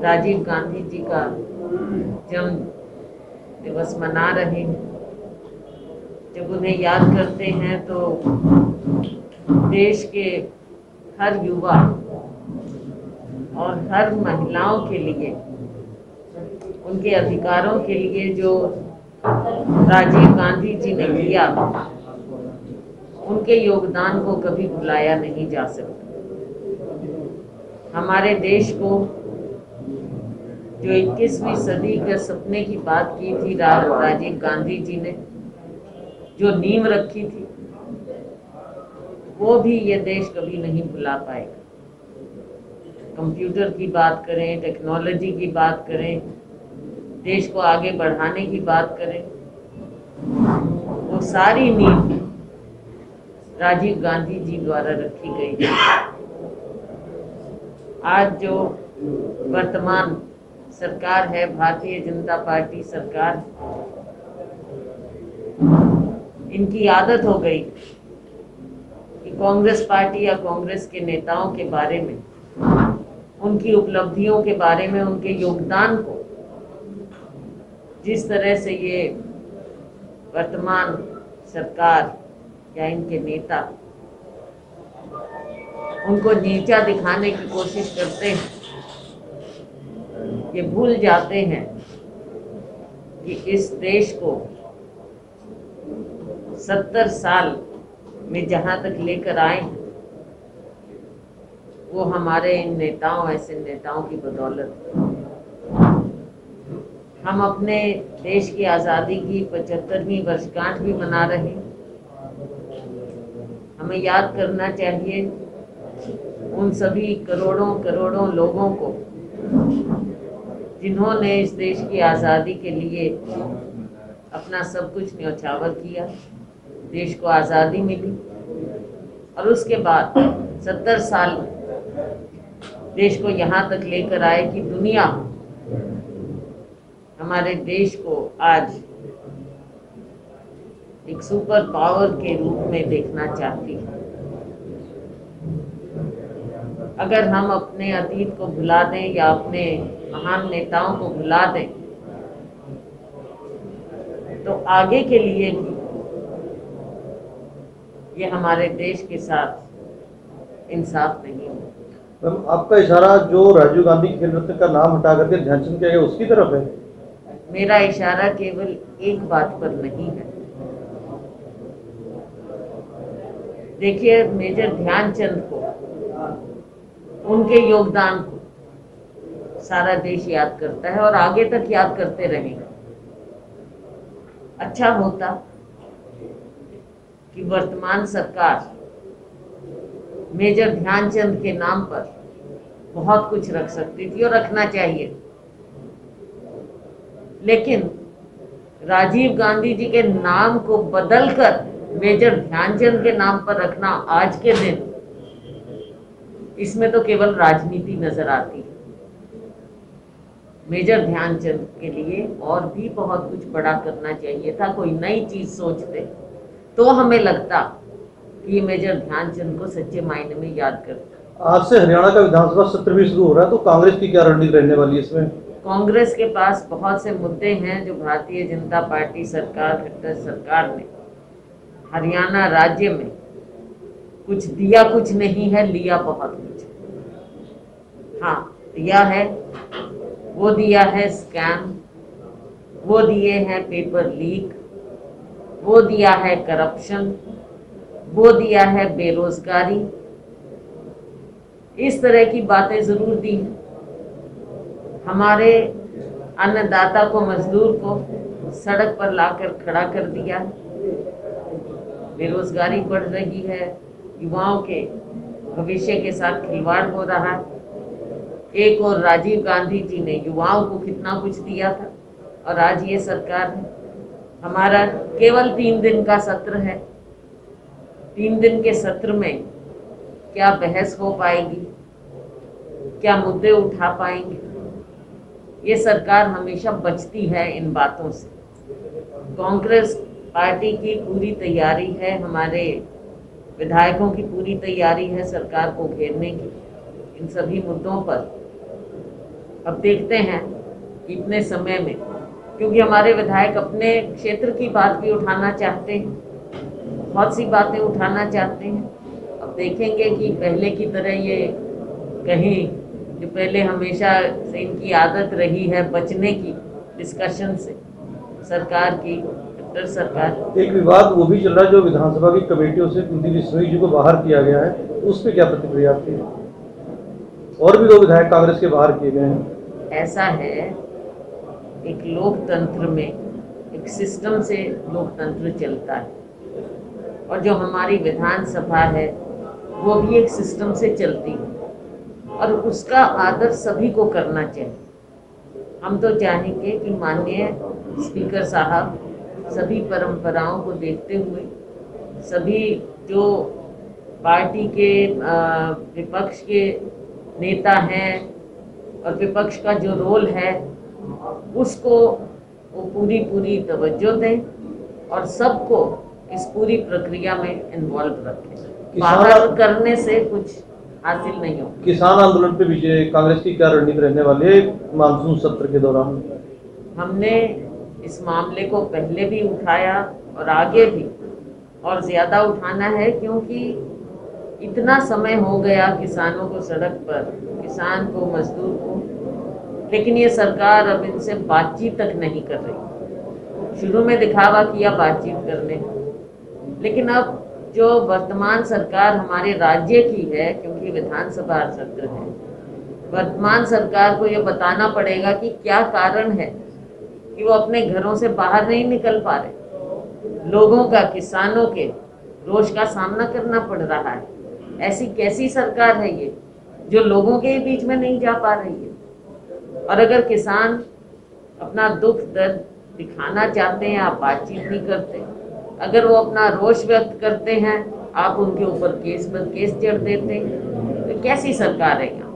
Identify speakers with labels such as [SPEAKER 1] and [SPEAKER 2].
[SPEAKER 1] राजीव गांधी जी का जन्म दिवस मना रहे हैं। जब उन्हें याद करते हैं तो देश के हर युवा और हर महिलाओं के लिए, उनके अधिकारों के लिए जो राजीव गांधी जी ने किया, उनके योगदान को कभी भुलाया नहीं जा सकता। हमारे देश को जो 21वीं सदी के सपने की बात की थी राजीव गांधी जी ने, जो नींव रखी थी, वो भी ये देश कभी नहीं भुला पाएगा। कंप्यूटर की बात करें, टेक्नोलॉजी की बात करें, देश को आगे बढ़ाने की बात करें, वो सारी नींव राजीव गांधी जी द्वारा रखी गई है। आज जो वर्तमान सरकार है, भारतीय जनता पार्टी सरकार, इनकी आदत हो गई कि कांग्रेस पार्टी या कांग्रेस के नेताओं के बारे में, उनकी उपलब्धियों के बारे में, उनके योगदान को जिस तरह से ये वर्तमान सरकार या इनके नेता उनको नीचा दिखाने की कोशिश करते हैं, ये भूल जाते हैं कि इस देश को 70 साल में जहां तक लेकर आए हैं, वो हमारे इन नेताओं, ऐसे नेताओं की बदौलत। हम अपने देश की आज़ादी की 75वीं वर्षगांठ भी मना रहे हैं। हमें याद करना चाहिए उन सभी करोड़ों करोड़ों लोगों को जिन्होंने इस देश की आज़ादी के लिए अपना सब कुछ न्यौछावर किया, देश को आज़ादी मिली, और उसके बाद 70 साल देश को यहाँ तक लेकर आए कि दुनिया हमारे देश को आज एक सुपर पावर के रूप में देखना चाहती है। अगर हम अपने अतीत को भुला दें या अपने महान नेताओं को भुला दें, तो आगे के लिए भी ये हमारे देश के साथ इंसाफ नहीं होगा।
[SPEAKER 2] मैम, आपका इशारा जो राजीव गांधी खेल रत्न का नाम हटा करके ध्यानचंद किया गया उसकी तरफ है?
[SPEAKER 1] मेरा इशारा केवल एक बात पर नहीं है। देखिए, मेजर ध्यानचंद को, उनके योगदान को सारा देश याद करता है और आगे तक याद करते रहेगा। अच्छा होता कि वर्तमान सरकार मेजर ध्यानचंद के नाम पर बहुत कुछ रख सकती थी और रखना चाहिए, लेकिन राजीव गांधी जी के नाम को बदलकर मेजर ध्यानचंद के नाम पर रखना आज के दिन, इसमें तो केवल राजनीति नजर आती है। मेजर ध्यानचंद के लिए और भी बहुत कुछ बड़ा करना चाहिए था। कोई नई चीज सोचते तो हमें लगता कि मेजर ध्यानचंद को सच्चे मायने में याद करता।
[SPEAKER 2] आज से हरियाणा का विधानसभा सत्र भी शुरू हो रहा है, तो कांग्रेस की क्या रणनीति रहने वाली है इसमें?
[SPEAKER 1] कांग्रेस के पास बहुत से मुद्दे हैं जो भारतीय जनता पार्टी सरकार, खट्टर सरकार ने हरियाणा राज्य में कुछ दिया, कुछ नहीं है, लिया बहुत कुछ। हाँ, दिया है, वो दिया है स्कैम, वो दिए हैं पेपर लीक, वो दिया है करप्शन, वो दिया है बेरोजगारी, इस तरह की बातें जरूर दी हैं। हमारे अन्नदाता को, मजदूर को सड़क पर लाकर खड़ा कर दिया। बेरोजगारी बढ़ रही है, युवाओं के भविष्य के साथ खिलवाड़ हो रहा है। एक और राजीव गांधी जी ने युवाओं को कितना कुछ दिया था, और आज ये सरकार है। हमारा केवल 3 दिन का सत्र है। 3 दिन के सत्र में क्या बहस हो पाएगी, क्या मुद्दे उठा पाएंगे? ये सरकार हमेशा बचती है इन बातों से। कांग्रेस पार्टी की पूरी तैयारी है हमारे विधायकों की पूरी तैयारी है सरकार को घेरने की इन सभी मुद्दों पर। अब देखते हैं कि इतने समय में, क्योंकि हमारे विधायक अपने क्षेत्र की बात भी उठाना चाहते हैं, बहुत सी बातें उठाना चाहते हैं। अब देखेंगे कि पहले की तरह ये कहीं, जो पहले हमेशा से इनकी आदत रही है बचने की डिस्कशन से, सरकार की कट्टर सरकार।
[SPEAKER 2] एक विवाद वो भी चल रहा है जो विधानसभा की कमेटियों से कुलदीप बिश्नोई जी को बाहर किया गया है, उस पर क्या प्रतिक्रिया आपकी? और भी 2 विधायक कांग्रेस के बाहर किए गए हैं।
[SPEAKER 1] ऐसा है, एक लोकतंत्र में एक सिस्टम से लोकतंत्र चलता है, और जो हमारी विधानसभा है वो भी एक सिस्टम से चलती है, और उसका आदर सभी को करना चाहिए। हम तो चाहेंगे कि माननीय स्पीकर साहब सभी परंपराओं को देखते हुए, सभी जो पार्टी के विपक्ष के नेता हैं और विपक्ष का जो रोल है उसको वो पूरी तवज्जो दें और सबको इस पूरी प्रक्रिया में इन्वॉल्व रखें। बाहर करने से कुछ हासिल नहीं हो।
[SPEAKER 2] किसान आंदोलन पे विजय कांग्रेस की क्या रणनीति रहने वाली है मानसून सत्र के दौरान?
[SPEAKER 1] हमने इस मामले को पहले भी उठाया और आगे भी और ज़्यादा उठाना है, क्योंकि इतना समय हो गया किसानों को सड़क पर, किसान को, मजदूर को, लेकिन ये सरकार अब इनसे बातचीत तक नहीं कर रही। शुरू में दिखावा किया बातचीत करने, लेकिन अब जो वर्तमान सरकार हमारे राज्य की है, क्योंकि विधानसभा सत्र है, वर्तमान सरकार को ये बताना पड़ेगा कि क्या कारण है कि वो अपने घरों से बाहर नहीं निकल पा रहे। लोगों का, किसानों के रोष का सामना करना पड़ रहा है। ऐसी कैसी सरकार है ये जो लोगों के बीच में नहीं जा पा रही है? और अगर किसान अपना दुख दर्द दिखाना चाहते हैं, आप बातचीत नहीं करते। अगर वो अपना रोष व्यक्त करते हैं, आप उनके ऊपर केस पर केस चढ़ देते हैं। तो कैसी सरकार है यहाँ?